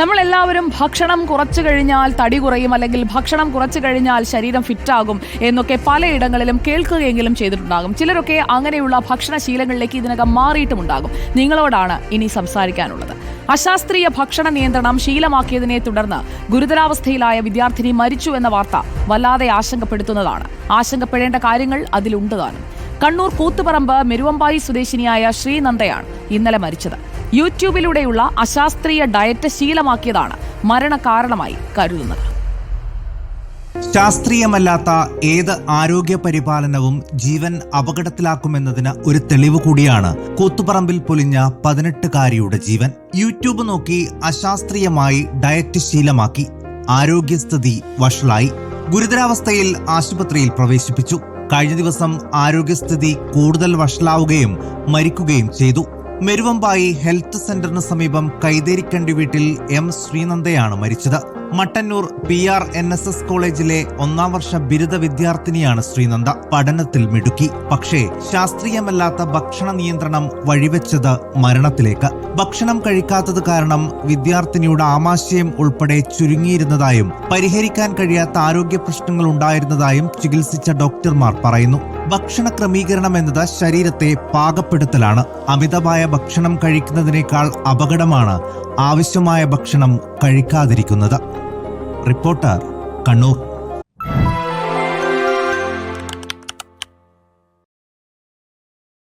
നമ്മളെല്ലാവരും ഭക്ഷണം കുറച്ചു കഴിഞ്ഞാൽ തടി കുറയും, അല്ലെങ്കിൽ ഭക്ഷണം കുറച്ചു കഴിഞ്ഞാൽ ശരീരം ഫിറ്റാകും എന്നൊക്കെ പലയിടങ്ങളിലും കേൾക്കുകയെങ്കിലും ചെയ്തിട്ടുണ്ടാകും. ചിലരൊക്കെ അങ്ങനെയുള്ള ഭക്ഷണശീലങ്ങളിലേക്ക് ഇതിനകം മാറിയിട്ടുമുണ്ടാകും. നിങ്ങളോടാണ് ഇനി സംസാരിക്കാനുള്ളത്. അശാസ്ത്രീയ ഭക്ഷണ നിയന്ത്രണം ശീലമാക്കിയതിനെ തുടർന്ന് ഗുരുതരാവസ്ഥയിലായ വിദ്യാർത്ഥിനി മരിച്ചു എന്ന വാർത്ത വല്ലാതെ ആശങ്കപ്പെടുത്തുന്നതാണ്. ആശങ്കപ്പെടേണ്ട കാര്യങ്ങൾ അതിലുണ്ട് താനും. കണ്ണൂർ കൂത്തുപറമ്പ് മെരുവമ്പായി സ്വദേശിനിയായ ശ്രീനന്ദയാണ് ഇന്നലെ മരിച്ചത്. യൂട്യൂബിലൂടെയുള്ള അശാസ്ത്രീയ ഡയറ്റ് ശീലമാക്കിയതാണ് മരണകാരണമായി കരുതുന്നത്. ശാസ്ത്രീയമല്ലാത്ത ഏത് ആരോഗ്യ പരിപാലനവും ജീവൻ അപകടത്തിലാക്കുമെന്നതിന് ഒരു തെളിവ് കൂടിയാണ് കൂത്തുപറമ്പിൽ പൊലിഞ്ഞ 18-കാരിയുടെ ജീവൻ. യൂട്യൂബ് നോക്കി അശാസ്ത്രീയമായി ഡയറ്റ് ശീലമാക്കി. ആരോഗ്യസ്ഥിതി വഷളായി. ഗുരുതരാവസ്ഥയിൽ ആശുപത്രിയിൽ പ്രവേശിപ്പിച്ചു. കഴിഞ്ഞ ദിവസം ആരോഗ്യസ്ഥിതി കൂടുതൽ വഷളാവുകയും മരിക്കുകയും ചെയ്തു. മെരുവമ്പായി ഹെൽത്ത് സെന്ററിന് സമീപം കൈതേരിക്കണ്ടി വീട്ടിൽ എം ശ്രീനന്ദയാണ് മരിച്ചത്. മട്ടന്നൂർ PRNSS കോളേജിലെ 1ാം വർഷ ബിരുദ വിദ്യാർത്ഥിനിയാണ് ശ്രീനന്ദ. പഠനത്തിൽ മിടുക്കി. പക്ഷേ ശാസ്ത്രീയമല്ലാത്ത ഭക്ഷണ നിയന്ത്രണം വഴിവെച്ചത് മരണത്തിലേക്ക്. ഭക്ഷണം കഴിക്കാത്തത് കാരണം വിദ്യാർത്ഥിനിയുടെ ആമാശയം ഉൾപ്പെടെ ചുരുങ്ങിയിരുന്നതായും പരിഹരിക്കാൻ കഴിയാത്ത ആരോഗ്യ പ്രശ്നങ്ങൾ ഉണ്ടായിരുന്നതായും ചികിത്സിച്ച ഡോക്ടർമാർ പറയുന്നു. ഭക്ഷണ ക്രമീകരണം എന്നത് ശരീരത്തെ പാകപ്പെടുത്തലാണ്. അമിതമായ ഭക്ഷണം കഴിക്കുന്നതിനേക്കാൾ അപകടമാണ് ആവശ്യമായ ഭക്ഷണം കഴിക്കാതിരിക്കുന്നത്. റിപ്പോർട്ടർ, കണ്ണൂർ.